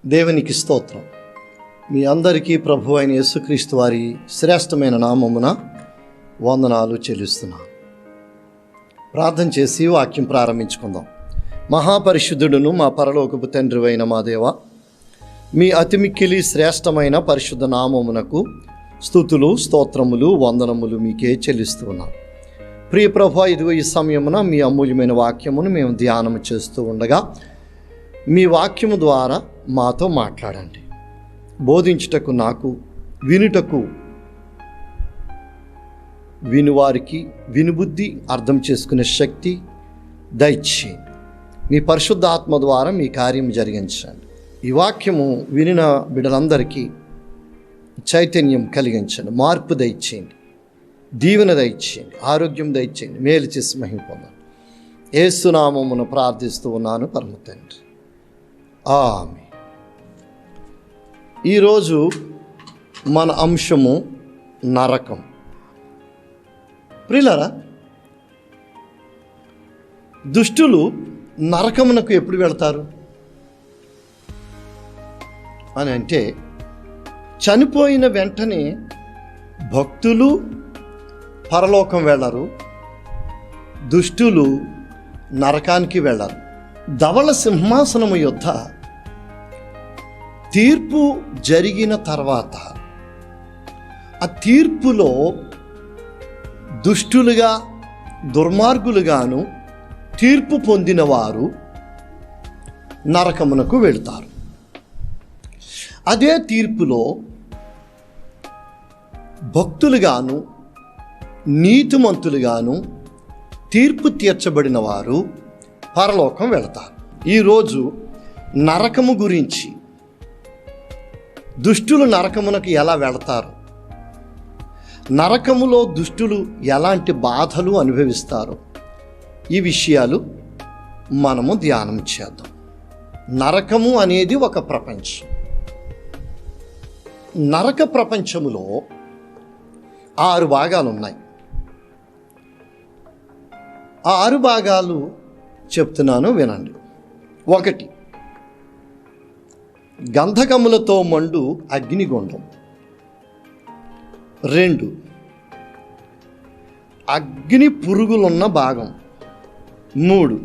దేవునికి స్తోత్రం. మీ అందరికీ ప్రభు అయిన యేసుక్రీస్తు వారి శ్రేష్టమైన నామమున వందనాలు చెల్లిస్తున్నాను. ప్రార్థన చేసి వాక్యం ప్రారంభించుకుందాం. మహాపరిశుద్ధుడును మా పరలోకపు తండ్రి అయిన మా దేవ, మీ అతి మిక్కిలి శ్రేష్టమైన పరిశుద్ధ నామమునకు స్తుతులు, స్తోత్రములు, వందనములు మీకే చెల్లిస్తూ ఉన్నాం. ప్రియ ప్రభు, ఇదిగో ఈ సమయమున మీ అమూల్యమైన వాక్యమును మేము ధ్యానం చేస్తూ ఉండగా మీ వాక్యము ద్వారా మాతో మాట్లాడండి. బోధించుటకు నాకు, వినుటకు వినువారికి వినుబుద్ధి, అర్థం చేసుకునే శక్తి దయచేయండి. మీ పరిశుద్ధ ఆత్మ ద్వారా మీ కార్యం జరిగించండి. ఈ వాక్యము వినిన బిడ్డలందరికీ చైతన్యం కలిగించండి, మార్పు దయచేయండి, దీవెన దయచేయండి, ఆరోగ్యం దయచేయండి, మేలు చేసి మహిమ పొందండి. యేసు నామమున ప్రార్థిస్తూ ఉన్నాను పరమ తండ్రి, ఆమేన్. ఈరోజు మన అంశము నరకం. ప్రియులారా, దుష్టులు నరకమునకు ఎప్పుడు వెళతారు అని అంటే, చనిపోయిన వెంటనే భక్తులు పరలోకం వెళ్ళరు, దుష్టులు నరకానికి వెళ్ళరు. ధవళ సింహాసనము యొద్ద తీర్పు జరిగిన తర్వాత ఆ తీర్పులో దుష్టులుగా, దుర్మార్గులుగాను తీర్పు పొందిన వారు నరకమునకు వెళ్తారు. అదే తీర్పులో భక్తులుగాను నీతిమంతులుగాను తీర్పు తీర్చబడిన వారు పరలోకం వెళతారు. ఈరోజు నరకము గురించి, దుష్టులు నరకమునకు ఎలా వెళతారు, నరకములో దుష్టులు ఎలాంటి బాధలు అనుభవిస్తారు, ఈ విషయాలు మనము ధ్యానం చేద్దాం. నరకము అనేది ఒక ప్రపంచం. నరక ప్రపంచములో 6 భాగాలు ఉన్నాయి. ఆ 6 భాగాలు చెప్తున్నాను, వినండి. 1, గంధకములతో మండు అగ్నిగుండం. 2, అగ్ని పురుగులున్న భాగం. 3,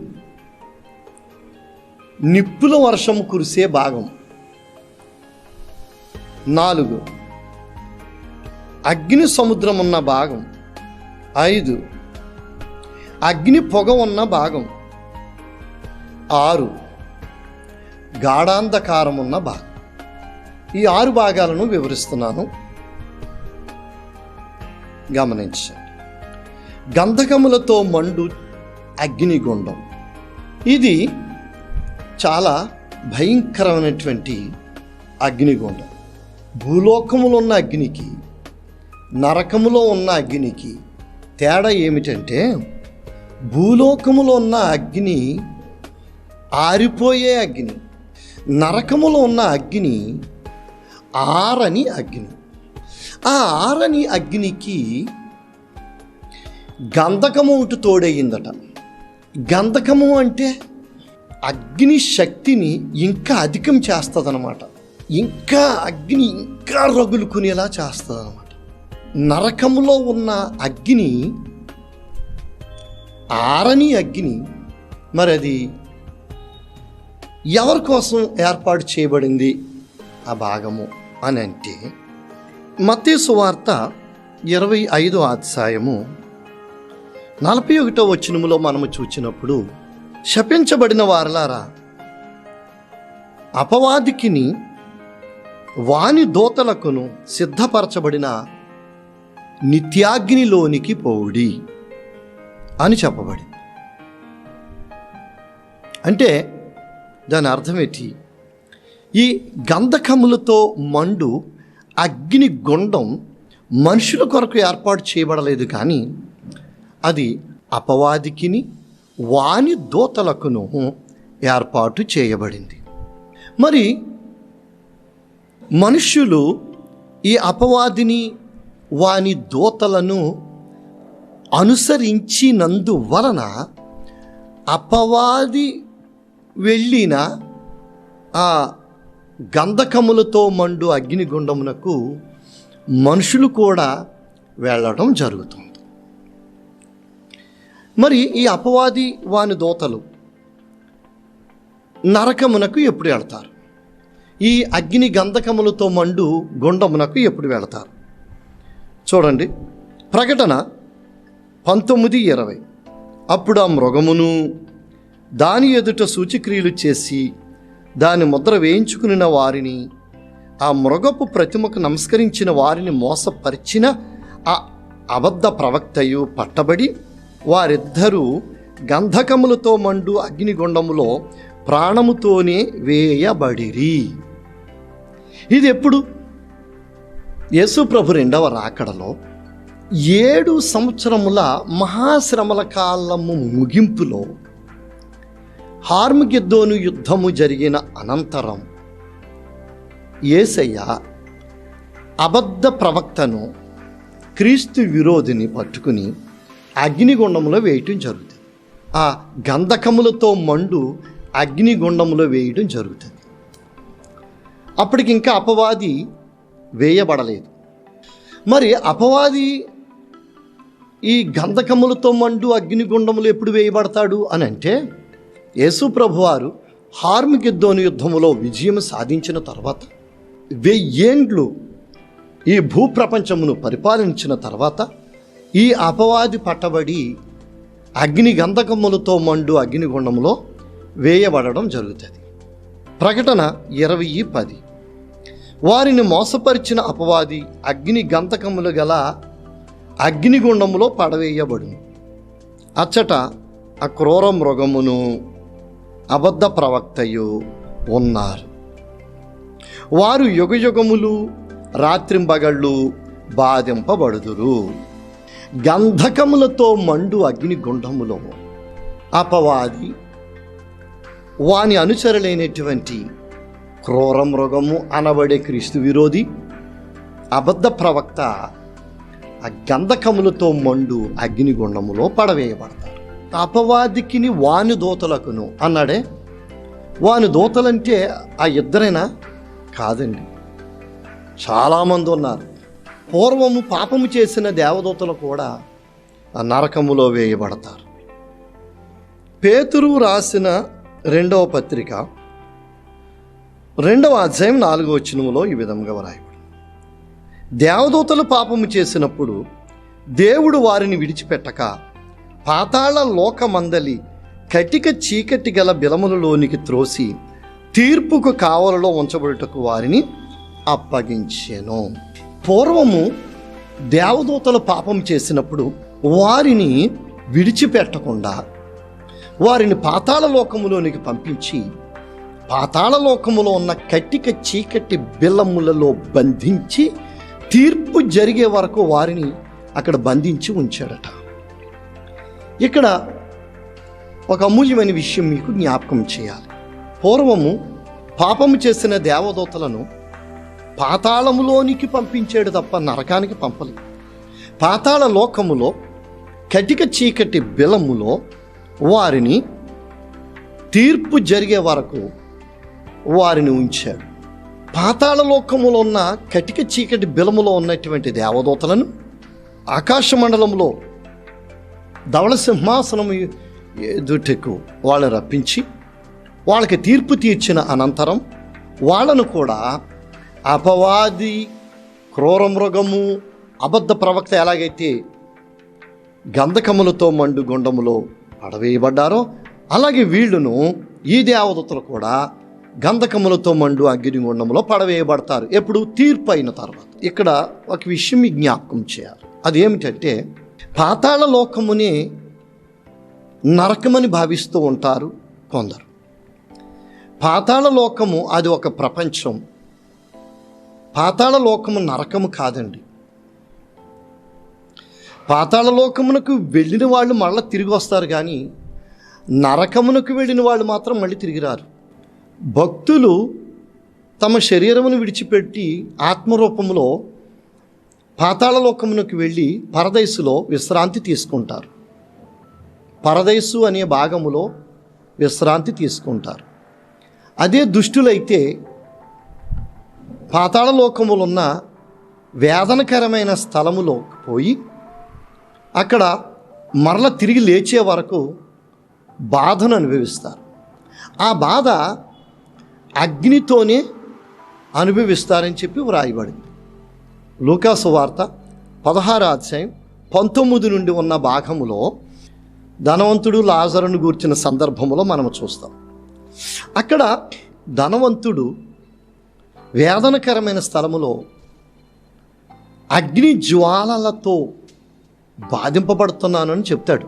నిప్పుల వర్షం కురిసే భాగం. 4, అగ్ని సముద్రం ఉన్న భాగం. 5, అగ్ని పొగ ఉన్న భాగం. 6, గాఢాంధకారం ఉన్న భాగం. ఈ 6 భాగాలను వివరిస్తున్నాను, గమనించండి. గంధకములతో మండు అగ్నిగుండం, ఇది చాలా భయంకరమైనటువంటి అగ్నిగుండం. భూలోకములో ఉన్న అగ్నికి, నరకములో ఉన్న అగ్నికి తేడా ఏమిటంటే, భూలోకములో ఉన్న అగ్ని ఆరిపోయే అగ్ని, నరకములో ఉన్న అగ్ని ఆరని అగ్ని. ఆ ఆరని అగ్నికి గంధకము ఒకటి తోడయిందట. గంధకము అంటే అగ్ని శక్తిని ఇంకా అధికం చేస్తుందన్నమాట. ఇంకా అగ్ని ఇంకా రగులుకునేలా చేస్తుంది అన్నమాట. నరకములో ఉన్న అగ్ని ఆరని అగ్ని. మరి అది ఎవరి కోసం ఏర్పాటు చేయబడింది ఆ భాగము అని అంటే, మత్తయి సువార్త 25వ అధ్యాయము 41వ వచనములో మనము చూచినప్పుడు, శపించబడిన వారలారా, అపవాదికిని వాని దూతలకును సిద్ధపరచబడిన నిత్యాగ్నిలోనికి పోవుడి అని చెప్పబడింది. అంటే దాని అర్థం ఏంటి? ఈ గంధకములతో మండు అగ్ని గుండం మనుషుల కొరకు ఏర్పాటు చేయబడలేదు, కానీ అది అపవాదికిని వాని దూతలకును ఏర్పాటు చేయబడింది. మరి మనుష్యులు ఈ అపవాదిని, వాని దూతలను అనుసరించినందువలన అపవాది వెళ్ళిన ఆ గంధకములతో మండు అగ్నిగుండమునకు మనుషులు కూడా వెళ్ళడం జరుగుతుంది. మరి ఈ అపవాది వాని దూతలు నరకమునకు ఎప్పుడు వెళతారు? ఈ అగ్ని గంధకములతో మండు గుండమునకు ఎప్పుడు వెళతారు? చూడండి, ప్రకటన 19:20. అప్పుడు ఆ మృగమును దాని ఎదుట సూచక్రియలు చేసి దాని ముద్ర వేయించుకున్న వారిని, ఆ మృగపు ప్రతిమకు నమస్కరించిన వారిని మోసపరిచిన ఆ అబద్ధ ప్రవక్తయు పట్టబడి వారిద్దరూ గంధకములతో మండు అగ్నిగుండములో ప్రాణముతోనే వేయబడిరి. ఇది ఎప్పుడు? యేసు ప్రభు రెండవ రాకడలో 7 సంవత్సరముల మహాశ్రమల కాలము ముగింపులో హార్మగిద్దోను యుద్ధము జరిగిన అనంతరం యేసయ్య అబద్ధ ప్రవక్తను, క్రీస్తు విరోధిని పట్టుకుని అగ్నిగుండంలో వేయటం జరుగుతుంది. ఆ గంధకములతో మండు అగ్నిగుండంలో వేయడం జరుగుతుంది. అప్పటికి ఇంకా అపవాది వేయబడలేదు. మరి అపవాది ఈ గంధకములతో మండు అగ్నిగుండములు ఎప్పుడు వేయబడతాడు అని అంటే, యేసు ప్రభువారు హార్మగిద్దోను యుద్ధములో విజయం సాధించిన తర్వాత 1000 ఏండ్లు ఈ భూప్రపంచమును పరిపాలించిన తర్వాత ఈ అపవాది పట్టబడి అగ్ని గంధకములతో మండు అగ్నిగుండములో వేయబడడం జరుగుతుంది. ప్రకటన 20:10. వారిని మోసపరిచిన అపవాది అగ్ని గంధకములు గల అగ్నిగుండములో పడవేయబడును. అచ్చట ఆ క్రూర మృగమును అబద్ధ ప్రవక్తయు ఉన్నారు. వారు యుగయుగములు రాత్రింబగళ్ళు బాధింపబడుదురు. గంధకములతో మండు అగ్నిగుండములో అపవాది, వాని అనుచరులైనటువంటి క్రూర మృగము అనబడే క్రీస్తు విరోధి, అబద్ధ ప్రవక్త ఆ గంధకములతో మండు అగ్నిగుండములో పడవేయబడతారు. అపవాదికిని వాని దూతలకును అన్నాడే. వాని దూతలంటే ఆ ఇద్దరైనా? కాదండి, చాలామంది ఉన్నారు. పూర్వము పాపము చేసిన దేవదూతలు కూడా ఆ నరకములో వేయబడతారు. పేతురు రాసిన 2వ పత్రిక 2వ అధ్యాయం 4వ వచనములో ఈ విధంగా వ్రాయబడి, దేవదూతలు పాపము చేసినప్పుడు దేవుడు వారిని విడిచిపెట్టక పాతాళ లోకమందలి కటిక చీకటి గల బిలములలోనికి త్రోసి తీర్పుకు కావలలో ఉంచబడుటకు వారిని అప్పగించెను. పూర్వము దేవదూతలు పాపం చేసినప్పుడు వారిని విడిచిపెట్టకుండా వారిని పాతాళ లోకములోనికి పంపించి పాతాళ లోకములో ఉన్న కటిక చీకటి బిలములలో బంధించి తీర్పు జరిగే వరకు వారిని అక్కడ బంధించి ఉంచాడట. ఇక్కడ ఒక అమూల్యమైన విషయం మీకు జ్ఞాపకం చేయాలి. పూర్వము పాపము చేసిన దేవదూతలను పాతాళములోనికి పంపించాడు తప్ప నరకానికి పంపలేదు. పాతాళ లోకములో కటిక చీకటి బిలములో వారిని తీర్పు జరిగే వరకు వారిని ఉంచాడు. పాతాళ లోకములో ఉన్న కటిక చీకటి బిలములో ఉన్నటువంటి దేవదూతలను ఆకాశ మండలంలో ధవళ సింహాసనం ఎదుటకు వాళ్ళని రప్పించి వాళ్ళకి తీర్పు తీర్చిన అనంతరం వాళ్ళను కూడా అపవాది, క్రూర మృగము, అబద్ధ ప్రవక్త ఎలాగైతే గంధకములతో మండు గుండములో పడవేయబడ్డారో అలాగే వీళ్ళను, ఈ దేవదూతలు కూడా గంధకములతో మండు అగ్నిగుండంలో పడవేయబడతారు. ఎప్పుడు? తీర్పు అయిన తర్వాత. ఇక్కడ ఒక విషయం మీ జ్ఞాపకం చేయాలి. అదేమిటంటే, పాతాళ లోకముని నరకమని భావిస్తూ ఉంటారు కొందరు. పాతాళ లోకము అది ఒక ప్రపంచం. పాతాళ లోకము నరకము కాదండి. పాతాళ లోకమునకు వెళ్ళిన వాళ్ళు మళ్ళీ తిరిగి వస్తారు, కానీ నరకమునకు వెళ్ళిన వాళ్ళు మాత్రం మళ్ళీ తిరిగి రారు. భక్తులు తమ శరీరమును విడిచిపెట్టి ఆత్మరూపంలో పాతాళ లోకమునకు వెళ్ళి పరదైసులో విశ్రాంతి తీసుకుంటారు. పరదైసు అనే భాగములో విశ్రాంతి తీసుకుంటారు. అదే దుష్టులైతే పాతాళ లోకములున్న వేదనకరమైన స్థలములో పోయి అక్కడ మరల తిరిగి లేచే వరకు బాధను అనుభవిస్తారు. ఆ బాధ అగ్నితోనే అనుభవిస్తారని చెప్పి వ్రాయబడింది. లూకాసు వార్త 16:19 నుండి ఉన్న భాగములో ధనవంతుడు లాజరును గూర్చిన సందర్భములో మనం చూస్తాం. అక్కడ ధనవంతుడు వేదనకరమైన స్థలములో అగ్ని జ్వాలలతో బాధింపబడుతున్నానని చెప్తాడు.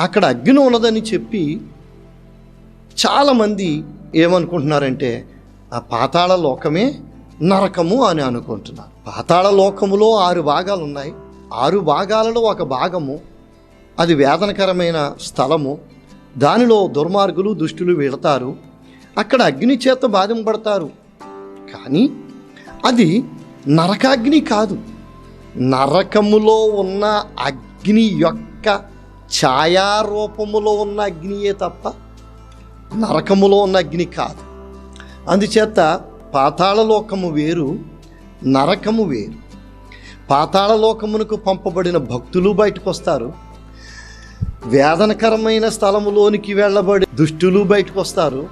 అక్కడ అగ్ని ఉన్నదని చెప్పి చాలామంది ఏమనుకుంటున్నారంటే ఆ పాతాళ లోకమే నరకము అని అనుకుంటున్నారు. పాతాళ లోకములో 6 భాగాలు ఉన్నాయి. 6 భాగాలలో ఒక భాగము అది వేదనకరమైన స్థలము. దానిలో దుర్మార్గులు దుష్టులు వెళతారు, అక్కడ అగ్ని చేత బాధింపబడతారు. కానీ అది నరకాగ్ని కాదు, నరకములో ఉన్న అగ్ని యొక్క ఛాయారూపములో ఉన్న అగ్నియే తప్ప నరకములో ఉన్న అగ్ని కాదు. అందుచేత పాతాళలోకము వేరు, నరకము వేరు. పాతాళలోకమునకు పంపబడిన భక్తులు బయటకు వస్తారు, వేదనకరమైన స్థలములోనికి వెళ్ళబడి దుష్టులు బయటకు వస్తారు,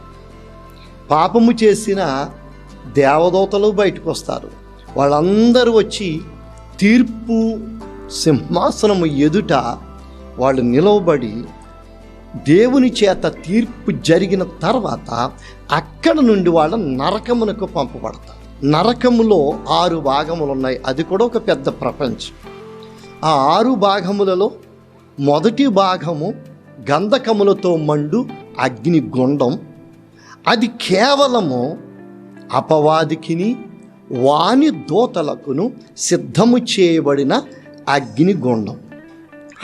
పాపము చేసిన దేవదూతలు బయటకు వస్తారు. వాళ్ళందరూ వచ్చి తీర్పు సింహాసనము ఎదుట వాళ్ళు నిలవబడి దేవుని చేత తీర్పు జరిగిన తర్వాత అక్కడ నుండి వాళ్ళ నరకమునకు పంపబడతారు. నరకములో 6 భాగములు ఉన్నాయి. అది కూడా ఒక పెద్ద ప్రపంచం. ఆ 6 భాగములలో మొదటి భాగము గంధకములతో మండు అగ్ని గుండం. అది కేవలము అపవాదికిని వాని దూతలకును సిద్ధము చేయబడిన అగ్నిగుండం.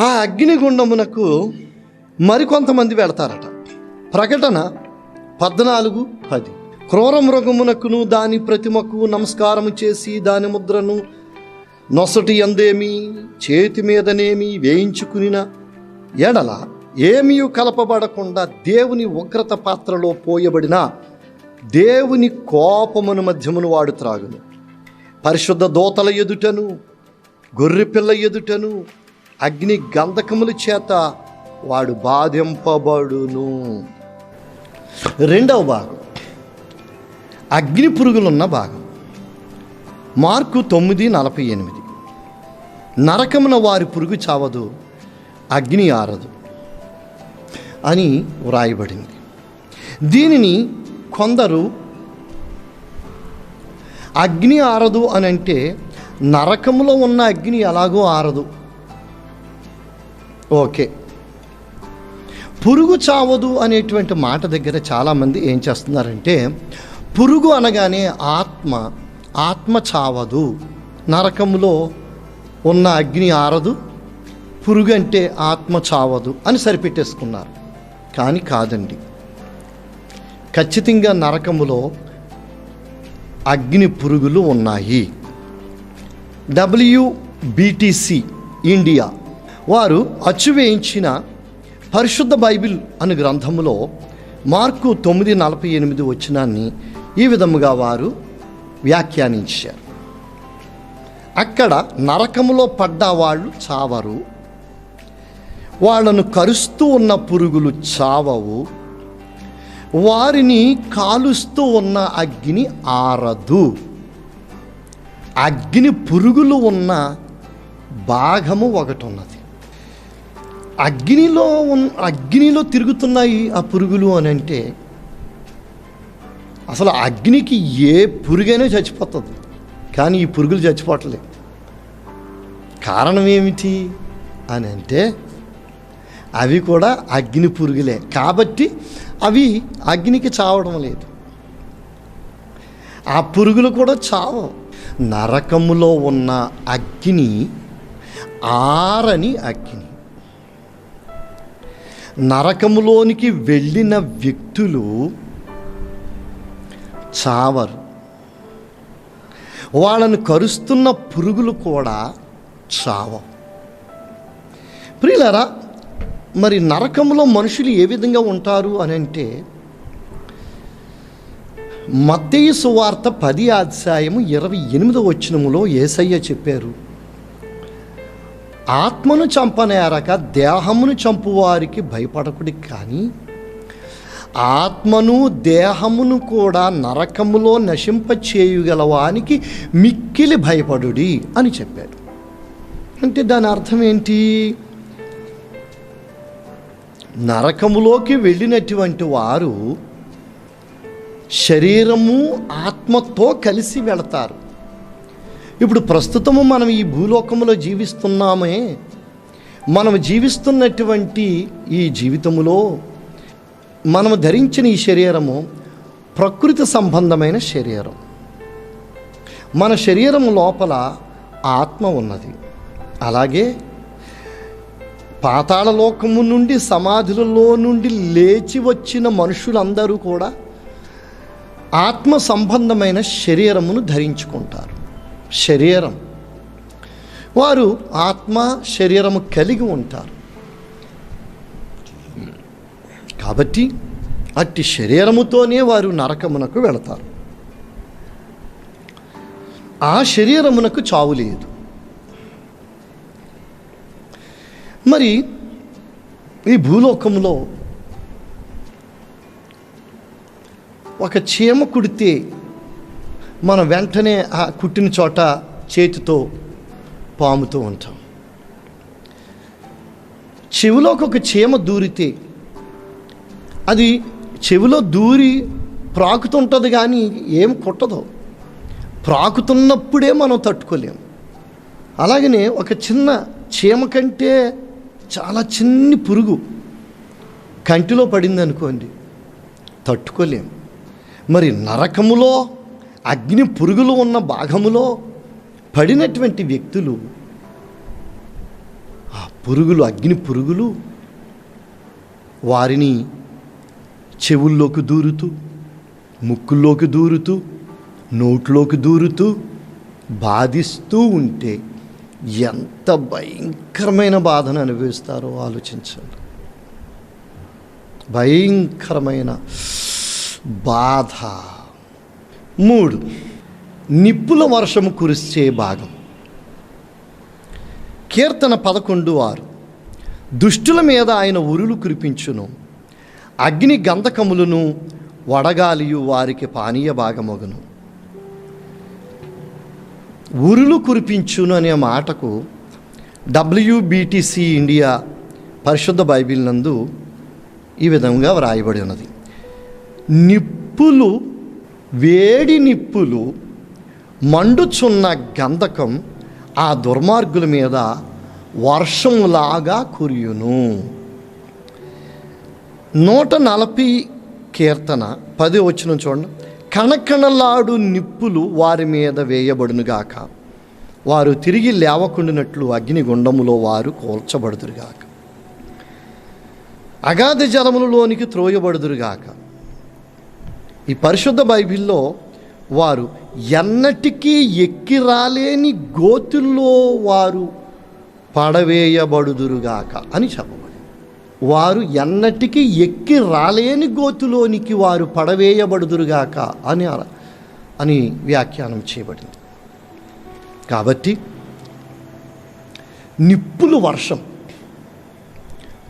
ఆ అగ్నిగుండమునకు మరికొంతమంది వెళతారట. ప్రకటన 14:10 క్రూర మృగమునకును దాని ప్రతిమకు నమస్కారము చేసి దాని ముద్రను నొసటి యందేమి చేతి మీదనేమి వేయించుకునిన ఎడల ఏమీ కలపబడకుండా దేవుని ఉగ్రత పాత్రలో పోయబడిన దేవుని కోపమును మధ్యమును వాడు త్రాగును. పరిశుద్ధ దూతల ఎదుటను గొర్రెపిల్ల ఎదుటను అగ్ని గంధకముల చేత వాడు బాధింపబడును. రెండవ భాగం అగ్ని పురుగులున్న భాగం. మార్కు 9:48 నరకమున వారి పురుగు చావదు, అగ్ని ఆరదు అని వ్రాయబడింది. దీనిని కొందరు అగ్ని ఆరదు అని అంటే నరకములో ఉన్న అగ్ని ఎలాగో ఆరదు, ఓకే. పురుగు చావదు అనేటువంటి మాట దగ్గర చాలామంది ఏం చేస్తున్నారంటే పురుగు అనగానే ఆత్మ చావదు, నరకములో ఉన్న అగ్ని ఆరదు, పురుగు అంటే ఆత్మ చావదు అని సరిపెట్టేసుకున్నారు. కానీ కాదండి, ఖచ్చితంగా నరకములో అగ్ని పురుగులు ఉన్నాయి. WBTC ఇండియా వారు అచ్చువేయించిన పరిశుద్ధ బైబిల్ అనే గ్రంథములో మార్కు 9:48 వచనాన్ని ఈ విధముగా వారు వ్యాఖ్యానించారు. అక్కడ నరకములో పడ్డ వాళ్ళు చావరు, వాళ్ళను కరుస్తూ ఉన్న పురుగులు చావవు, వారిని కాలుస్తూ ఉన్న అగ్ని ఆరదు. అగ్ని పురుగులు ఉన్న భాగము ఒకటి ఉన్నది. అగ్నిలో తిరుగుతున్నాయి ఆ పురుగులు అని అంటే అసలు అగ్నికి ఏ పురుగైనా చచ్చిపోతుంది, కానీ ఈ పురుగులు చచ్చిపోవట్లేదు. కారణం ఏమిటి అని అంటే అవి కూడా అగ్ని పురుగులే కాబట్టి అవి అగ్నికి చావడం లేదు. ఆ పురుగులు కూడా చావు. నరకములో ఉన్న అగ్ని ఆరని అగ్ని. నరకములోనికి వెళ్ళిన వ్యక్తులు చావరు, వాళ్ళను కరుస్తున్న పురుగులు కూడా చావవు. ప్రియులారా, మరి నరకంలో మనుషులు ఏ విధంగా ఉంటారు అని అంటే మత్తయి సువార్త 10:28 యేసయ్య చెప్పారు, ఆత్మను చంపనేరక దేహమును చంపువారికి భయపడకుడి, కానీ ఆత్మను దేహమును కూడా నరకములో నశింపచేయుగలవానికి మిక్కిలి భయపడుడి అని చెప్పాడు. అంటే దాని అర్థం ఏంటి? నరకములోకి వెళ్ళినటువంటి వారు శరీరము ఆత్మతో కలిసి వెళతారు. ఇప్పుడు ప్రస్తుతము మనం ఈ భూలోకములో జీవిస్తున్నామే, మనం జీవిస్తున్నటువంటి ఈ జీవితములో మనము ధరించిన ఈ శరీరము ప్రకృతి సంబంధమైన శరీరం. మన శరీరం లోపల ఆత్మ ఉన్నది. అలాగే పాతాళ లోకము నుండి, సమాధులలో నుండి లేచి వచ్చిన మనుషులందరూ కూడా ఆత్మ సంబంధమైన శరీరమును ధరించుకుంటారు. శరీరం, వారు ఆత్మ శరీరము కలిగి ఉంటారు. కాబట్టి అట్టి శరీరముతోనే వారు నరకమునకు వెళతారు. ఆ శరీరమునకు చావు లేదు. మరి ఈ భూలోకంలో ఒక చీమ కుడితే మనం వెంటనే ఆ కుట్టిన చోట చేతితో పాముతూ ఉంటాం. చెవిలోకి ఒక చీమ దూరితే అది చెవిలో దూరి ప్రాకుతుంటుంది, కానీ ఏం కుట్టదు. ప్రాకుతున్నప్పుడే మనం తట్టుకోలేము. అలాగనే ఒక చిన్న చీమ కంటే చాలా చిన్ని పురుగు కంటిలో పడింది అనుకోండి, తట్టుకోలేము. మరి నరకములో అగ్ని పురుగులు ఉన్న భాగములో పడినటువంటి వ్యక్తులు, ఆ పురుగులు, అగ్ని పురుగులు వారిని చెవుల్లోకి దూరుతూ, ముక్కుల్లోకి దూరుతూ, నోట్లోకి దూరుతూ బాధిస్తూ ఉంటే ఎంత భయంకరమైన బాధను అనుభవిస్తారో ఆలోచించండి. భయంకరమైన బాధ. 3, నిప్పుల వర్షము కురిసే భాగం. కీర్తన 11:6, దుష్టుల మీద ఆయన ఉరులు కురిపించును, అగ్ని గంధకములను వడగాలియు వారికి పానీయ భాగమగును. ఉరులు కురిపించును అనే మాటకు WBTC ఇండియా పరిశుద్ధ బైబిల్ నందు ఈ విధంగా వ్రాయబడి ఉన్నది, నిప్పులు, వేడి నిప్పులు మండుచున్న గంధకం ఆ దుర్మార్గుల మీద వర్షములాగా కురియును. 140 కీర్తన 10 చూడండి, కణకణలాడు నిప్పులు వారి మీద వేయబడునుగాక, వారు తిరిగి లేవకుండినట్లు అగ్నిగుండములో వారు కోల్చబడుదురుగాక, అగాధ జలములలోనికి త్రోయబడుదురుగాక. ఈ పరిశుద్ధ బైబిల్లో వారు ఎన్నటికీ ఎక్కి రాలేని గోతుల్లో వారు పడవేయబడుదురుగాక అని చెప్పబడింది. వారు ఎన్నటికీ ఎక్కి రాలేని గోతులోనికి వారు పడవేయబడుదురుగాక అని వ్యాఖ్యానం చేయబడింది. కాబట్టి నిప్పులు వర్షం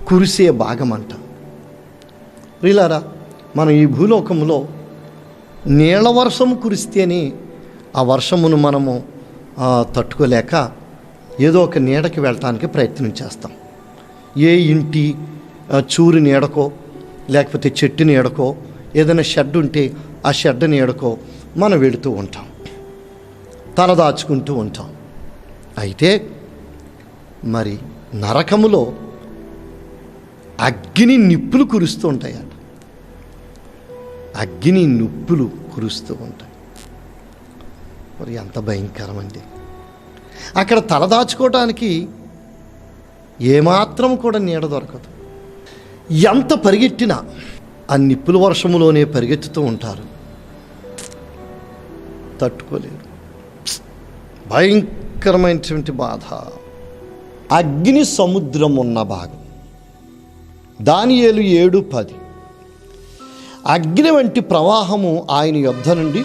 కురిసే భాగం అంట. ప్రియులారా, మనం ఈ భూలోకంలో నీళ్ల వర్షం కురిస్తేనే ఆ వర్షమును మనము తట్టుకోలేక ఏదో ఒక నీడకి వెళ్ళటానికి ప్రయత్నం చేస్తాం. ఏ ఇంటి చూరు నీడకో, లేకపోతే చెట్టు నీడకో, ఏదైనా షెడ్ ఉంటే ఆ షెడ్ నీడకో మనం వెళుతూ ఉంటాం, తలదాచుకుంటూ ఉంటాం. అయితే మరి నరకములో అగ్ని నిప్పులు కురుస్తూ ఉంటాయట. అగ్ని నిప్పులు కురుస్తూ ఉంటాయి. మరి ఎంత భయంకరమండి. అక్కడ తలదాచుకోవటానికి ఏమాత్రం కూడా నీడ దొరకదు. ఎంత పరిగెట్టినా ఆ నిప్పుల వర్షములోనే పరిగెత్తుతూ ఉంటారు, తట్టుకోలేరు. భయంకరమైనటువంటి బాధ. అగ్ని సముద్రం ఉన్న భాగం. దానియేలు 7:10, అగ్ని వంటి ప్రవాహము ఆయన యొద్ద నుండి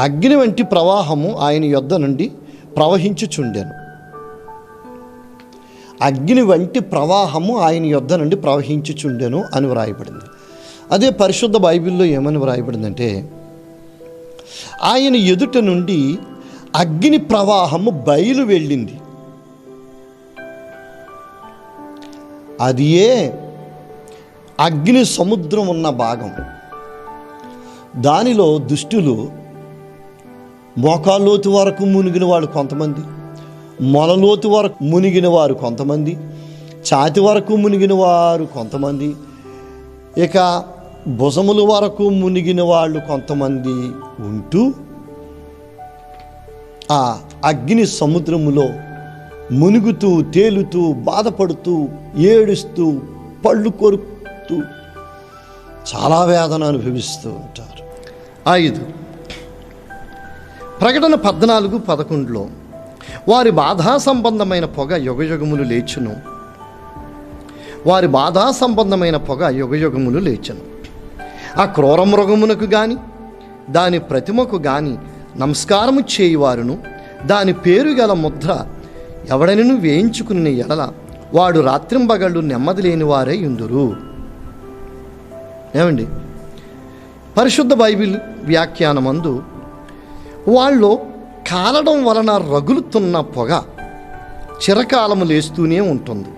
అగ్ని వంటి ప్రవాహము ఆయన యొద్ద నుండి ప్రవహించుచుండెను. అగ్ని వంటి ప్రవాహము ఆయన యొద్ద నుండి ప్రవహించుచుండెను అని వ్రాయబడింది. అదే పరిశుద్ధ బైబిల్లో ఏమని వ్రాయబడిందంటే, ఆయన ఎదుట నుండి అగ్ని ప్రవాహము బయలు వెళ్ళింది. అది అగ్ని సముద్రం ఉన్న భాగం. దానిలో దుష్టులు మోకాళ్ళలోతు వరకు మునిగిన వాడు కొంతమంది, మొలలోతు వరకు మునిగిన వారు కొంతమంది, ఛాతి వరకు మునిగిన వారు కొంతమంది, ఇక భుజముల వరకు మునిగిన వాళ్ళు కొంతమంది ఉంటూ ఆ అగ్ని సముద్రములో మునుగుతూ తేలుతూ బాధపడుతూ ఏడుస్తూ పళ్ళు కొరుకుతూ చాలా వేదన అనుభవిస్తూ ఉంటారు. 5 ప్రకటన 14:11లో వారి బాధా సంబంధమైన పొగ యుగయుగములు లేచును, వారి బాధా సంబంధమైన పొగ యుగయుగములు లేచును. ఆ క్రూర మృగమునకు గాని దాని ప్రతిమకు గాని నమస్కారము చేయువారును దాని పేరు గల ముద్ర ఎవడనను వేయించుకుని ఎడల వాడు రాత్రింబగళ్ళు నెమ్మది లేని వారై ఉందురు. ఏమండి, పరిశుద్ధ బైబిల్ వ్యాఖ్యానమందు వాళ్ళు కాలడం వలన రగులుతున్న పొగ చిరకాలము లేస్తూనే ఉంటుంది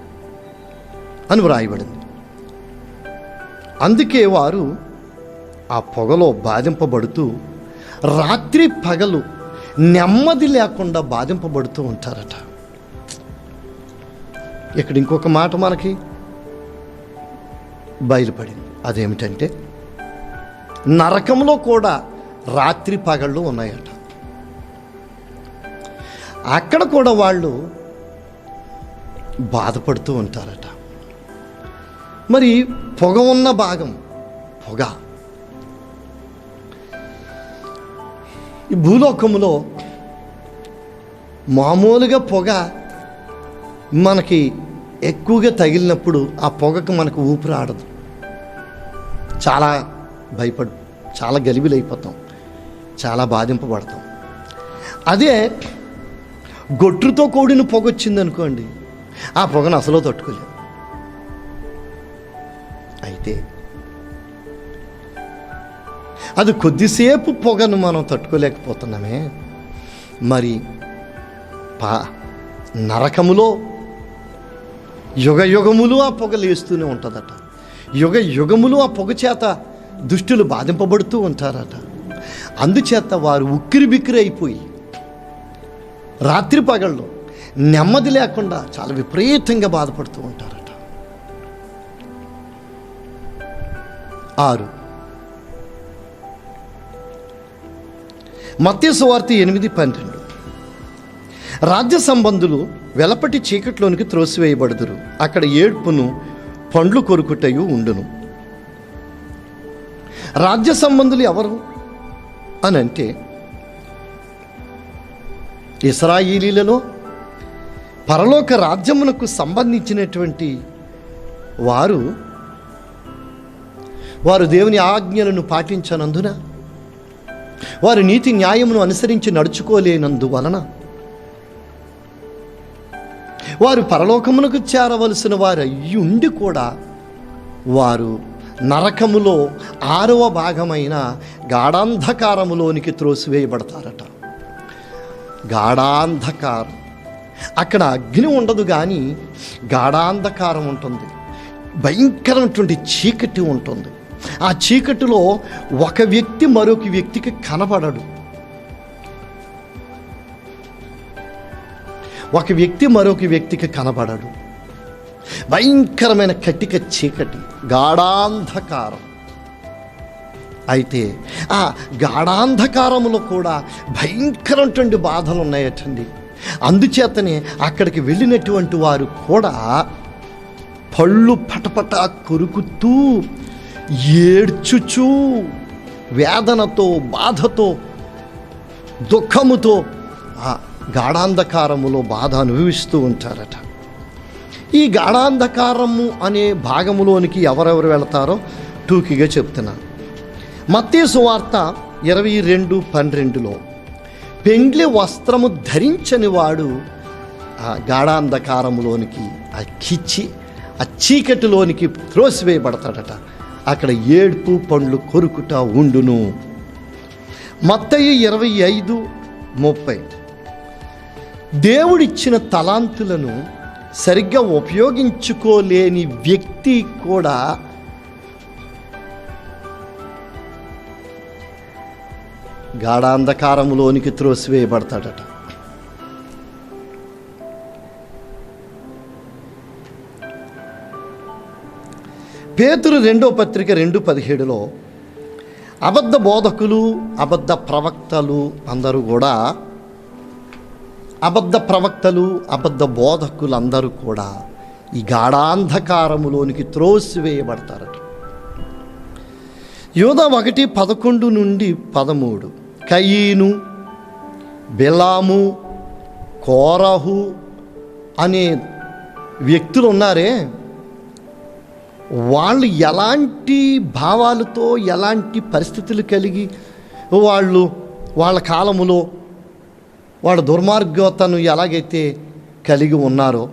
అని వ్రాయబడింది. అందుకే వారు ఆ పొగలో బాధింపబడుతూ రాత్రి పగలు నెమ్మది లేకుండా బాధింపబడుతూ ఉంటారట. ఇక్కడ ఇంకొక మాట మనకి బయలుపడింది. అదేమిటంటే, నరకంలో కూడా రాత్రి పగళ్ళు ఉన్నాయట. అక్కడ కూడా వాళ్ళు బాధపడుతూ ఉంటారట. మరి పొగ ఉన్న భాగం, పొగ ఈ భూలోకములో మామూలుగా పొగ మనకి ఎక్కువగా తగిలినప్పుడు ఆ పొగకు మనకు ఊపిరి ఆడదు, చాలా చాలా గలిబిలైపోతాం, చాలా బాధింపబడతాం. అదే గొట్టుతో కూడిన పొగ వచ్చిందనుకోండి, ఆ పొగను అసలు తట్టుకోలేము. అయితే అది కొద్దిసేపు పొగను మనం తట్టుకోలేకపోతున్నామే, మరి నరకములో యుగయుగములు ఆ పొగ లేస్తూనే ఉంటుందట. యుగయుగములు ఆ పొగ చేత దుష్టులు బాధింపబడుతూ ఉంటారట. అందుచేత వారు ఉక్కిరి బిక్కిరి అయిపోయి రాత్రి పగళ్ళు నెమ్మది లేకుండా చాలా విపరీతంగా బాధపడుతూ ఉంటారట. 6 మత్తయి సువార్త 8:12 రాజ్య సంబంధులు వెలపటి చీకట్లోనికి త్రోసివేయబడుదురు, అక్కడ ఏడ్పును పండ్లు కొరుకుటయు ఉండును. రాజ్య సంబంధులు ఎవరు అని అంటే, ఇశ్రాయేలీలలో పరలోక రాజ్యమునకు సంబంధించినటువంటి వారు దేవుని ఆజ్ఞలను పాటించనందున, వారు నీతి న్యాయమును అనుసరించి నడుచుకోలేనందువలన వారు పరలోకమునకు చేరవలసిన వారు అయ్యుండి కూడా వారు నరకములో 6వ భాగమైన గాఢాంధకారములోనికి త్రోసివేయబడతారట. గాఢాంధకారం, అక్కడ అగ్ని ఉండదు కానీ గాఢాంధకారం ఉంటుంది, భయంకరమైనటువంటి చీకటి ఉంటుంది. ఆ చీకటిలో ఒక వ్యక్తి మరొక వ్యక్తికి కనబడడు, ఒక వ్యక్తి మరొక వ్యక్తికి కనబడడు. భయంకరమైన కటిక చీకటి, గాఢాంధకారం. అయితే ఆ గాఢాంధకారములో కూడా భయంకరమైనటువంటి బాధలు ఉన్నాయటండి. అందుచేతనే అక్కడికి వెళ్ళినటువంటి వారు కూడా పళ్ళు పటపట కొరుకుతూ ఏడ్చుచూ వేదనతో బాధతో దుఃఖముతో ఆ గాఢాంధకారములో బాధ అనుభవిస్తూ ఉంటారట. ఈ గాఢాంధకారము అనే భాగములోనికి ఎవరెవరు వెళతారో టూకీగా చెప్తున్నాను. మత్తయి సువార్త 22:12 పెండ్లి వస్త్రము ధరించని వాడు ఆ గాఢాంధకారములోనికి, ఆ చీకటిలోనికి త్రోసివేయబడతాడట. అక్కడ ఏడ్పు పండ్లు కొరుకుట ఉండును. మత్తయి 25:30 దేవుడిచ్చిన తలాంతులను సరిగ్గా ఉపయోగించుకోలేని వ్యక్తి కూడా గాఢాంధకారములోనికి త్రోసివేయబడతాడట. పేతురు 2వ పత్రిక 2:17 అబద్ధ బోధకులు, అబద్ధ ప్రవక్తలు అందరూ కూడా, అబద్ధ బోధకులందరూ కూడా ఈ గాఢాంధకారములోనికి త్రోసివేయబడతారట. యోధ 1:11-13 కయీను, బిలాము, కోరహు అనే వ్యక్తులు ఉన్నారే, వాళ్ళు ఎలాంటి భావాలతో, ఎలాంటి పరిస్థితులు కలిగి వాళ్ళ కాలములో వాళ్ళ దుర్మార్గతను ఎలాగైతే కలిగి ఉన్నారో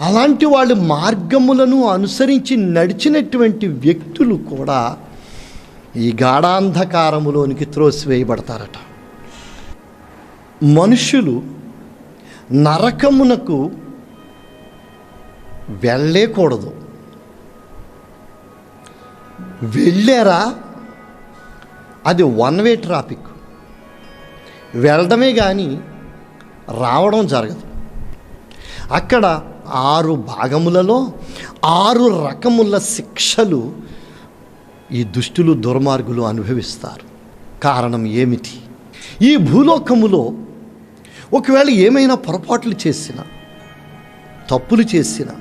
అలాంటి వాళ్ళ మార్గములను అనుసరించి నడిచినటువంటి వ్యక్తులు కూడా ఈ గాఢాంధకారములోనికి త్రోసివేయబడతారట. మనుషులు నరకమునకు వెళ్ళేకూడదు. వెళ్ళారా అది వన్ వే ట్రాఫిక్, వెళ్ళడమే కానీ రావడం జరగదు. అక్కడ 6 భాగములలో 6 రకముల శిక్షలు ఈ దుష్టులు, దుర్మార్గులు అనుభవిస్తారు. కారణం ఏమిటి? ఈ భూలోకములో ఒకవేళ ఏమైనా పొరపాట్లు చేసినా, తప్పులు చేసినా,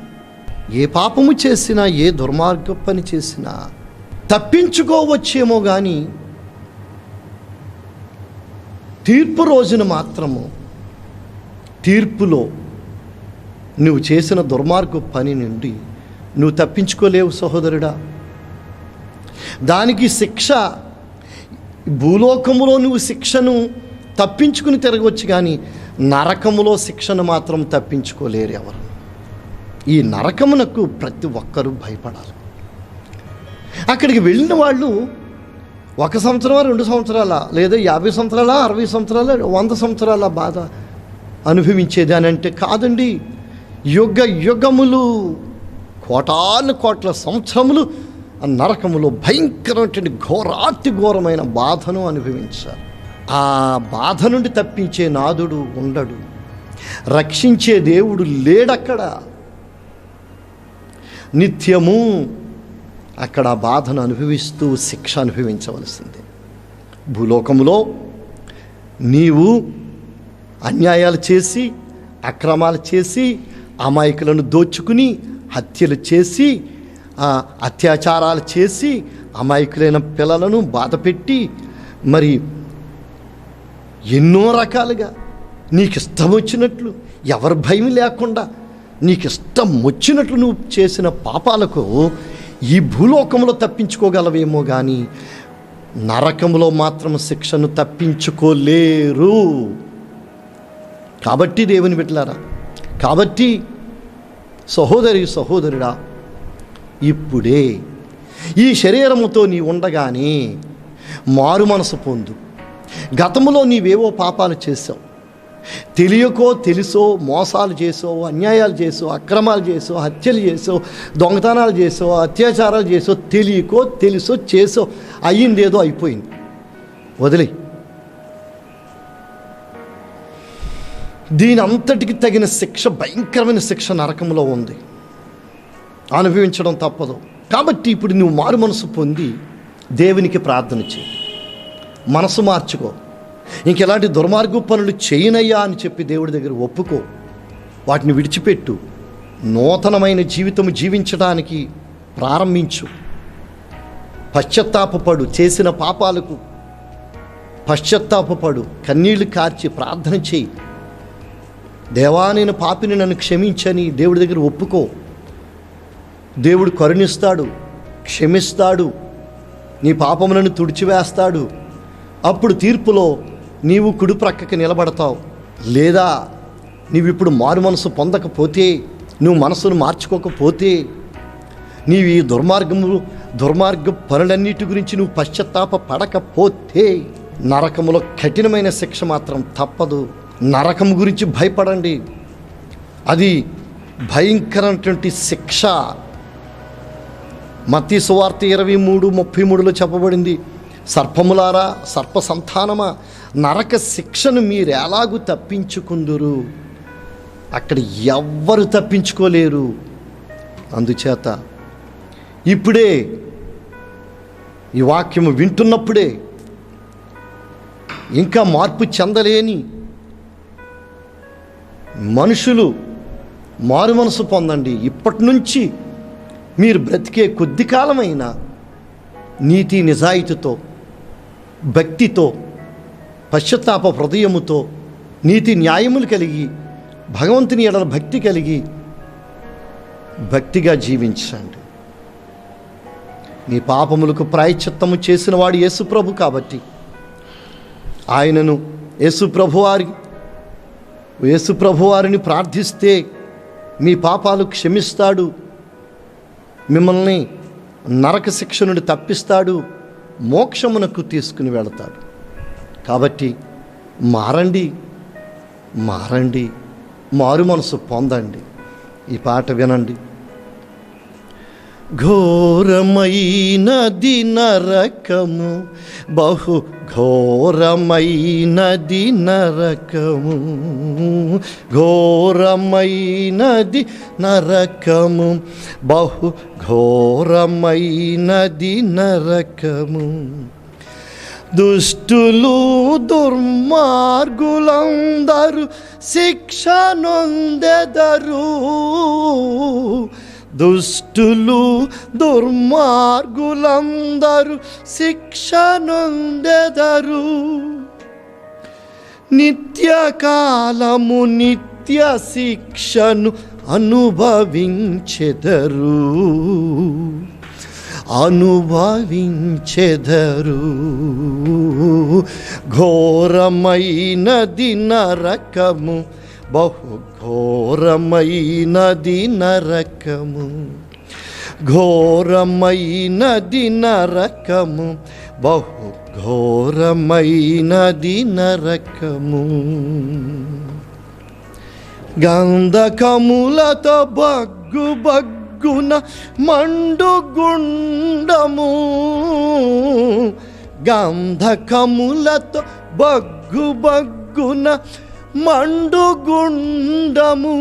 ఏ పాపము చేసినా, ఏ దుర్మార్గ పని చేసినా తప్పించుకోవచ్చేమో కానీ తీర్పు రోజున మాత్రము, తీర్పులో నువ్వు చేసిన దుర్మార్గ పని నుండి నువ్వు తప్పించుకోలేవు సహోదరుడా. దానికి శిక్ష, భూలోకములో నువ్వు శిక్షను తప్పించుకుని తిరగవచ్చు కానీ నరకములో శిక్షను మాత్రం తప్పించుకోలేరు ఎవరు. ఈ నరకమునకు ప్రతి ఒక్కరూ భయపడాలి. అక్కడికి వెళ్ళిన వాళ్ళు 1 సంవత్సరమా, 2 సంవత్సరాల, లేదా 50 సంవత్సరాల, 60 సంవత్సరాల, 100 సంవత్సరాల బాధ అనుభవించేది అని అంటే కాదండి. యుగ యుగములు, కోటాను కోట్ల సంవత్సరములు ఆ నరకములో భయంకరమైన ఘోరాతి ఘోరమైన బాధను అనుభవించారు. ఆ బాధ నుండి తప్పించే నాదుడు ఉండడు, రక్షించే దేవుడు లేడక్కడ. నిత్యము అక్కడ బాధను అనుభవిస్తూ శిక్ష అనుభవించవలసిందే. భూలోకములో నీవు అన్యాయాలు చేసి, అక్రమాలు చేసి, అమాయకులను దోచుకుని, హత్యలు చేసి, అత్యాచారాలు చేసి, అమాయకులైన పిల్లలను బాధపెట్టి, మరి ఎన్నో రకాలుగా నీకు ఇష్టం వచ్చినట్లు, ఎవరి భయం లేకుండా నీకు ఇష్టం వచ్చినట్లు నువ్వు చేసిన పాపాలకు ఈ భూలోకంలో తప్పించుకోగలవేమో కానీ నరకంలో మాత్రం శిక్షను తప్పించుకోలేరు. కాబట్టి దేవుని బిడ్డలారా, కాబట్టి సహోదరుడా, ఇప్పుడే ఈ శరీరముతో నీ ఉండగానే మారు మనసు పొందు. గతములో నీవేవో పాపాలు చేసావు, తెలియకో తెలుసో మోసాలు చేసో, అన్యాయాలు చేసో, అక్రమాలు చేసో, హత్యలు చేసో, దొంగతనాలు చేసో, అత్యాచారాలు చేసో, తెలియకో తెలుసో చేసో, అయ్యిందేదో అయిపోయింది, వదిలే. దీని అంతటికి తగిన శిక్ష, భయంకరమైన శిక్ష నరకంలో ఉంది, అనుభవించడం తప్పదు. కాబట్టి ఇప్పుడు నువ్వు మారు మనసు పొంది దేవునికి ప్రార్థన చేయి, మనసు మార్చుకో. ఇంకెలాంటి దుర్మార్గ పనులు చేయనయ్యా అని చెప్పి దేవుడి దగ్గర ఒప్పుకో, వాటిని విడిచిపెట్టు, నూతనమైన జీవితం జీవించడానికి ప్రారంభించు. పశ్చాత్తాపపడు, చేసిన పాపాలకు పశ్చాత్తాపపడు, కన్నీళ్లు కార్చి ప్రార్థన చేయి. దేవా నేను పాపిని, నన్ను క్షమించని దేవుడి దగ్గర ఒప్పుకో. దేవుడు కరుణిస్తాడు, క్షమిస్తాడు, నీ పాపములను తుడిచివేస్తాడు. అప్పుడు తీర్పులో నీవు కుడి ప్రక్కకి నిలబడతావు. లేదా నీవు ఇప్పుడు మారు మనసు పొందకపోతే, నువ్వు మనసును మార్చుకోకపోతే, నీవు ఈ దుర్మార్గ పనులన్నిటి గురించి నువ్వు పశ్చాత్తాప పడకపోతే నరకములో కఠినమైన శిక్ష మాత్రం తప్పదు. నరకము గురించి భయపడండి, అది భయంకరమైనటువంటి శిక్ష. మత్తయి సువార్త 23:33 చెప్పబడింది, సర్పములారా, సర్ప సంతానమా, నరక శిక్షను మీరు ఎలాగూ తప్పించుకుందురు? అక్కడ ఎవ్వరు తప్పించుకోలేరు. అందుచేత ఇప్పుడే ఈ వాక్యము వింటున్నప్పుడే ఇంకా మార్పు చెందలేని మనుషులు మారు మనసు పొందండి. ఇప్పటి నుంచి మీరు బ్రతికే కొద్ది కాలమైన నీతి నిజాయితీతో, భక్తితో, పశ్చాత్తాప హృదయముతో, నీతి న్యాయములు కలిగి, భగవంతుని ఎడల భక్తి కలిగి భక్తిగా జీవించండి. నీ పాపములకు ప్రాయశ్చిత్తము చేసిన వాడు యేసుప్రభు కాబట్టి ఆయనను యేసుప్రభువారిని ప్రార్థిస్తే మీ పాపాలు క్షమిస్తాడు, మిమ్మల్ని నరక శిక్ష నుండి తప్పిస్తాడు, మోక్షమునకు తీసుకుని వెళతాడు. కాబట్టి మారండి, మారు మనసు పొందండి. ఈ పాట వినండి. ఘోరమైనది నరకము, బహు ఘోరమైనది నరకము, ఘోరమైనది నరకము, బహు ఘోరమైనది నరకము. దుష్టులు దుర్మార్గులందరూ శిక్ష నొందెదరు, దుష్టులు దుర్మార్గులందరూ శిక్ష నొందెదరు. నిత్యకాలము నిత్య శిక్షను అనుభవించెదరు. ఘోరమైనది నరకము, బహు ఘోరమైనది నరకము, ఘోరమైనది నరకము, బహు ఘోరమైనది నరకము. గంధకములతో బగ్గున మండుగుండము, గంధకములతో బగ్గున మండుగుండము.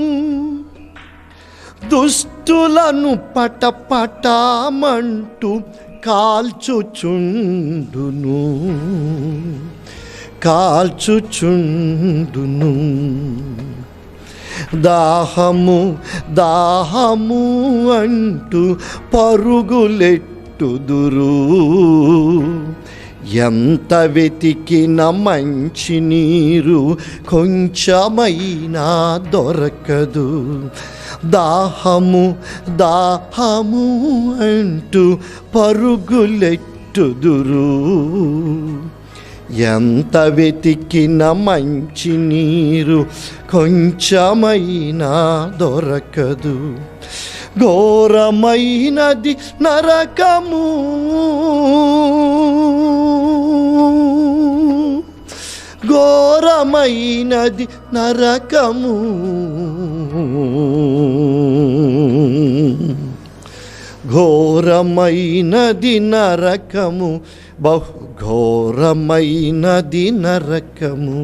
దుష్టులను పటపటమంటూ కాల్చుచుండును. దాహము అంటూ పరుగులెట్టుదురు. ఎంత వెతికిన మంచి నీరు కొంచెమైనా దొరకదు. దాహము అంటూ పరుగులెట్టుదురు. ఎంత వెతికిన మంచి నీరు కొంచెమైనా దొరకదు. ఘోరమైనది నరకము, ఘోరమైనది నరకము, ఘోరమైనది నరకము, బహు ఘోరమైనది నరకము.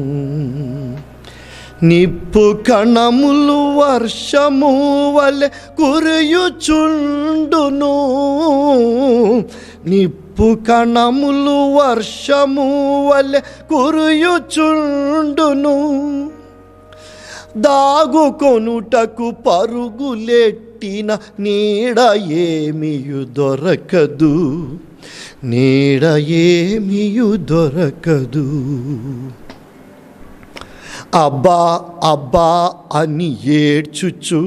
నిప్పు కణములు వర్షము వలె కురియుచుండును. నిప్పు కణములు వర్షము వలె కురియుచుండును. దాగుకొనుటకు పరుగులెట్టిన నీడ ఏమియు దొరకదు, నీడ ఏమియు దొరకదు. అబ్బా అబ్బా అని ఏడ్చుచు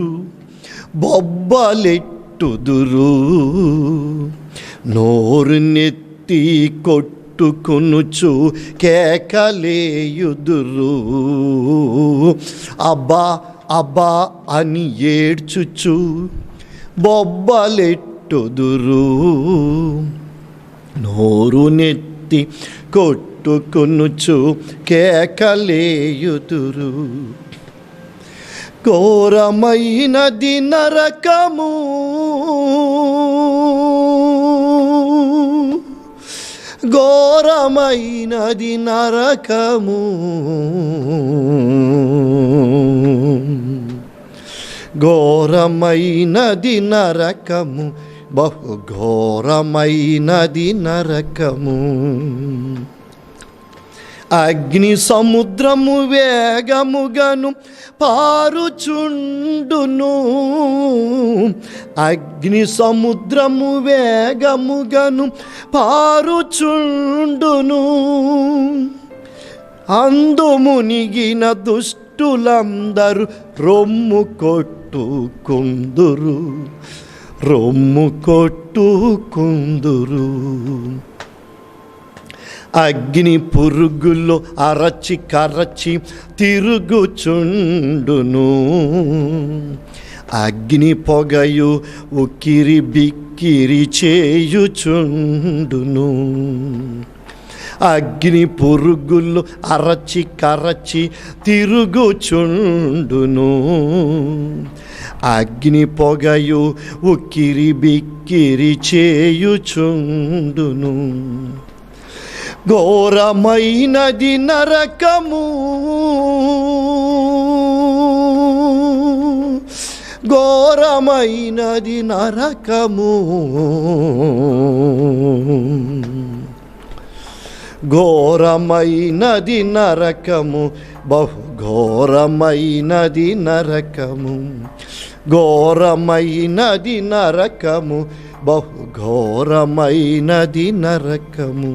బొబ్బలెట్టుదురు, నోరు నెత్తి కొట్టుకొనుచు కేకలేయుదురు. అబ్బా అబ్బా అని ఏడ్చుచు బొబ్బలెట్టుదురు, నోరు నెత్తి కొట్టుకొనుచు కేకలేయుదురు. ఘోరమైనది నరకము, ఘోరమైనది నరకము, ఘోరమైనది నరకము, బహు ఘోరమైనది నరకము. అగ్ని సముద్రము వేగముగను పారుచుండును, అగ్ని సముద్రము వేగముగను పారుచుండును. అందు మునిగిన దుష్టులందరూ రొమ్ము కొట్టుకుందురు, రొమ్ము కొట్టుకుందురు. అగ్ని పురుగులు అరచి కరచి తిరుగుచుండును, అగ్ని పొగయు ఉక్కిరి బిక్కిరి చేయుచుండును. అగ్ని పురుగులు అరచి కరచి తిరుగుచుండును, అగ్ని పొగయు ఉక్కిరి బిక్కిరి చేయుచుండును. ఘోరమైనది నరకము, ఘోరమైనది నరకము, ఘోరమైనది నరకము, బహు ఘోరమైనది నరకము, ఘోరమైనది నరకము, బహు ఘోరమైనది నరకము.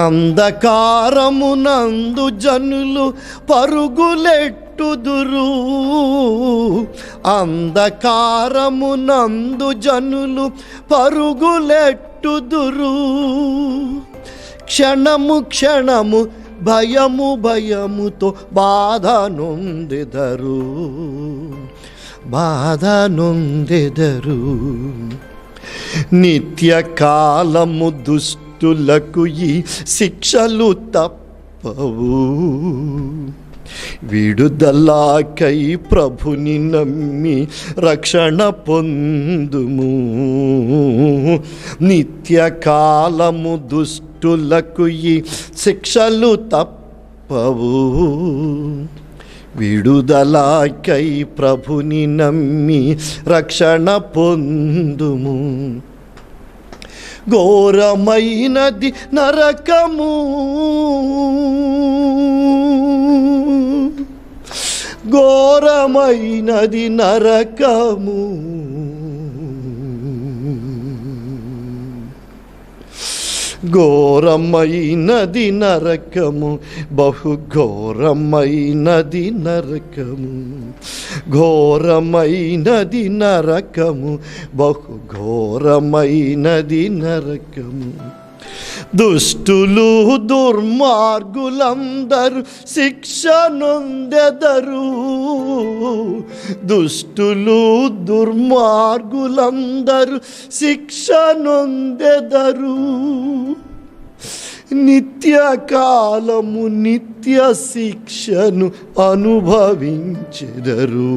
అంధకారమునందు జనులు పరుగులెట్టుదురు, అంధకారమునందు జనులు పరుగులెట్టుదురు. క్షణము క్షణము భయము భయముతో బాధ నొందెదరు, బాధ నొందెదరు. నిత్యకాలము దుష్టులకు ఈ శిక్షలు తప్పవు, విడుదలకై ప్రభుని నమ్మి రక్షణ పొందుము. నిత్యకాలము దుష్టులకు ఈ శిక్షలు తప్పవు, విడుదలకై ప్రభుని నమ్మి రక్షణ పొందుము. ఘోరమైనది నరకము, ఘోరమైనది నరకము, ఘోరమైనది నరకము, బహు ఘోరమైనది నరకము, ఘోరమైనది నరకము, బహు ఘోరమైనది నరకము. దుష్టులు దుర్మార్గులందరూ శిక్ష నొందెదరు, దుష్టులు దుర్మార్గులందరూ శిక్ష నొందెదరు. నిత్యకాలము నిత్య శిక్షను అనుభవించెదరు.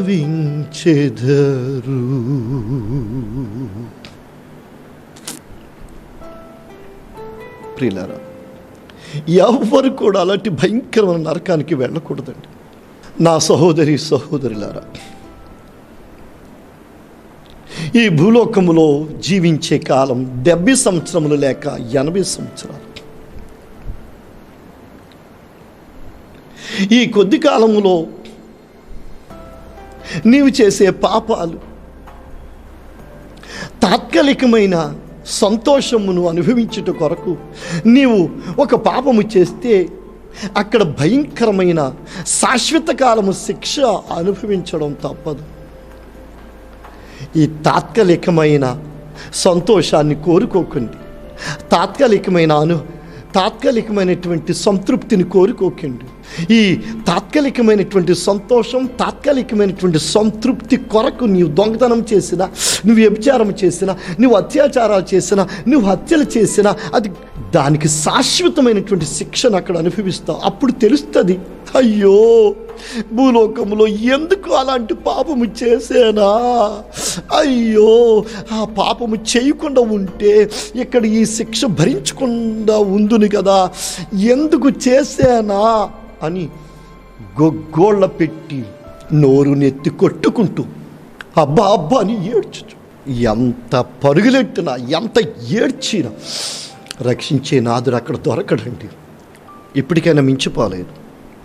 అనుభవించెదరు. ప్రియులారా, ఎవరు కూడా అలాంటి భయంకరమైన నరకానికి వెళ్ళకూడదండి. నా సహోదరి సహోదరులారా, ఈ భూలోకములో జీవించే కాలం 70 సంవత్సరములు లేక 80 సంవత్సరాలు. ఈ కొద్ది కాలములో నీవు చేసే పాపాలు తాత్కాలికమైన సంతోషమును అనుభవించుట కొరకు నీవు ఒక పాపము చేస్తే అక్కడ భయంకరమైన శాశ్వత కాలము శిక్ష అనుభవించడం తప్పదు. ఈ తాత్కాలికమైన సంతోషాన్ని కోరుకోకండి. తాత్కాలికమైనటువంటి సంతృప్తిని కోరుకోకండి. ఈ తాత్కాలికమైనటువంటి సంతోషం, తాత్కాలికమైనటువంటి సంతృప్తి కొరకు నీవు దొంగతనం చేసినా, నువ్వు వ్యభిచారం చేసినా, నువ్వు అత్యాచారాలు చేసినా, నువ్వు హత్యలు చేసినా, అది దానికి శాశ్వతమైనటువంటి శిక్షను అక్కడ అనుభవిస్తావు. అప్పుడు తెలుస్తుంది, అయ్యో భూలోకంలో ఎందుకు అలాంటి పాపము చేసేనా, అయ్యో ఆ పాపము చేయకుండా ఉంటే ఇక్కడ ఈ శిక్ష భరించకుండా ఉందును కదా, ఎందుకు చేసేనా అని గొగ్గోళ్ళ పెట్టి నోరు నెత్తి కొట్టుకుంటూ అబ్బా అబ్బా అని ఏడ్చు. ఎంత పరుగులెట్టినా, ఎంత ఏడ్చినా రక్షించే నాదుడు అక్కడ దొరకడండి. ఇప్పటికైనా మించిపోలేదు.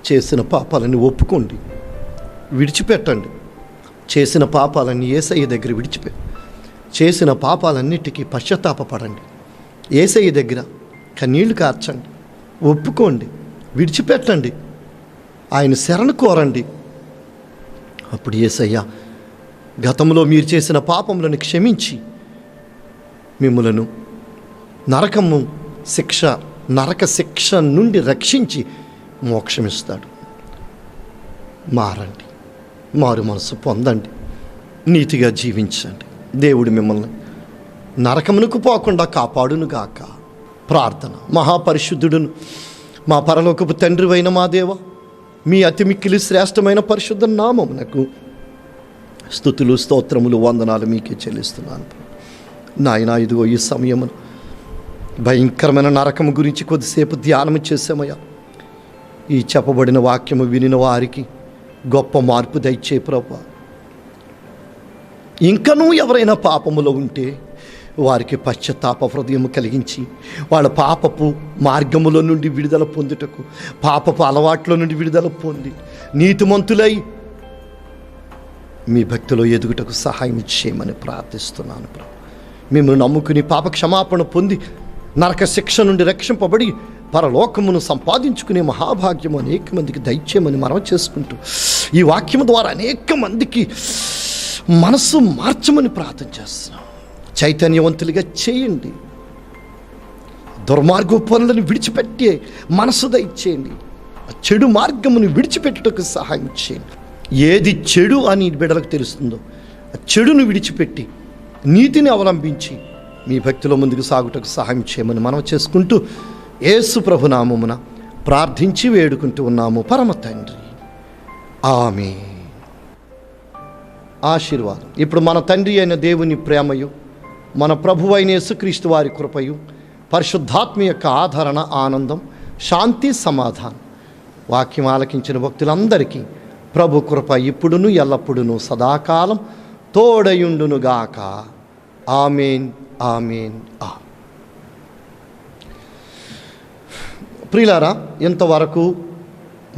చేసిన పాపాలని ఒప్పుకోండి, విడిచిపెట్టండి. చేసిన పాపాలన్నీ యేసయ్య దగ్గర చేసిన పాపాలన్నిటికీ పశ్చాత్తాపపడండి. యేసయ్య దగ్గర కన్నీళ్లు కార్చండి, ఒప్పుకోండి, విడిచిపెట్టండి, ఆయన శరణు కోరండి. అప్పుడు యేసయ్య గతంలో మీరు చేసిన పాపములను క్షమించి మిమ్ములను నరక శిక్ష నుండి రక్షించి మోక్షమిస్తాడు. మారండి, మారు మనసు పొందండి, నీతిగా జీవించండి. దేవుడు మిమ్మల్ని నరకమునకు పోకుండా కాపాడునుగాక. ప్రార్థన. మహాపరిశుద్ధుడును మా పరలోకపు తండ్రివైన మా దేవ, మీ అతి మిక్కిలి శ్రేష్టమైన పరిశుద్ధ నామమునకు స్తుతులు, స్తోత్రములు, వందనాలు మీకే చెల్లిస్తున్నాను. నాయనా, ఇదిగో ఈ సమయమును భయంకరమైన నరకము గురించి కొద్దిసేపు ధ్యానము చేసామయ్యా. ఈ చెప్పబడిన వాక్యము వినిన వారికి గొప్ప మార్పు దయచే ప్రభువా. ఇంకనూ ఎవరైనా పాపములో ఉంటే వారికి పశ్చాత్తాప హృదయం కలిగించి వాళ్ళ పాపపు మార్గములో నుండి విడుదల పొందుటకు, పాపపు అలవాట్ల నుండి విడుదల పొంది నీతిమంతులై మీ భక్తిలో ఎదుగుటకు సహాయం చేయమని ప్రార్థిస్తున్నాను ప్రభు. మిమ్మల్ని నమ్ముకుని పాప క్షమాపణ పొంది నరక శిక్ష నుండి రక్షింపబడి పరలోకమును సంపాదించుకునే మహాభాగ్యము అనేక మందికి దయచేయమని మనం చేసుకుంటూ ఈ వాక్యము ద్వారా అనేక మందికి మనసు మార్చమని ప్రార్థన చేస్తున్నాం. చైతన్యవంతులుగా చేయండి. దుర్మార్గ పనులను విడిచిపెట్టే మనసు దయచేయండి. చెడు మార్గమును విడిచిపెట్టుటకు సహాయం చేయండి. ఏది చెడు అని బిడ్డలకు తెలుస్తుందో ఆ చెడును విడిచిపెట్టి నీతిని అవలంబించి మీ భక్తిలో ముందుకు సాగుటకు సహాయం చేయమని మనం చేసుకుంటూ యేసు ప్రభు నామమున ప్రార్థించి వేడుకుంటూ ఉన్నాము పరమ తండ్రి. ఆమేన్. ఆశీర్వాదం. ఇప్పుడు మన తండ్రి అయిన దేవుని ప్రేమయు, మన ప్రభువు అయిన యేసుక్రీస్తు వారి కృపయు, పరిశుద్ధాత్మ యొక్క ఆదరణ, ఆనందం, శాంతి, సమాధానం వాక్యం ఆలకించిన భక్తులందరికీ ప్రభు కృప ఇప్పుడును ఎల్లప్పుడును సదాకాలం తోడయుండునుగాక. ఆమేన్, ఆమేన్. ప్రియులారా, ఇంతవరకు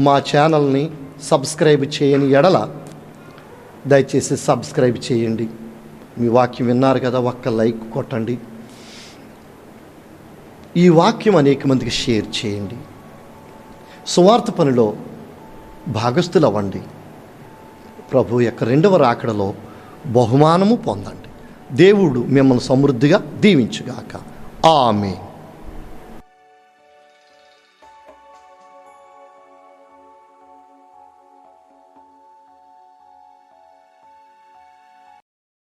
మా ఛానల్ని సబ్స్క్రైబ్ చేయని ఎడల దయచేసి సబ్స్క్రైబ్ చేయండి. మీ వాక్యం విన్నారు కదా, ఒక్క లైక్ కొట్టండి. ఈ వాక్యం అనేక మందికి షేర్ చేయండి. సువార్త పనిలో భాగస్థులు అవ్వండి. ప్రభు యొక్క రెండవ రాకడలో బహుమానము పొందండి. దేవుడు మిమ్మల్ని సమృద్ధిగా దీవించుగాక. ఆమేన్.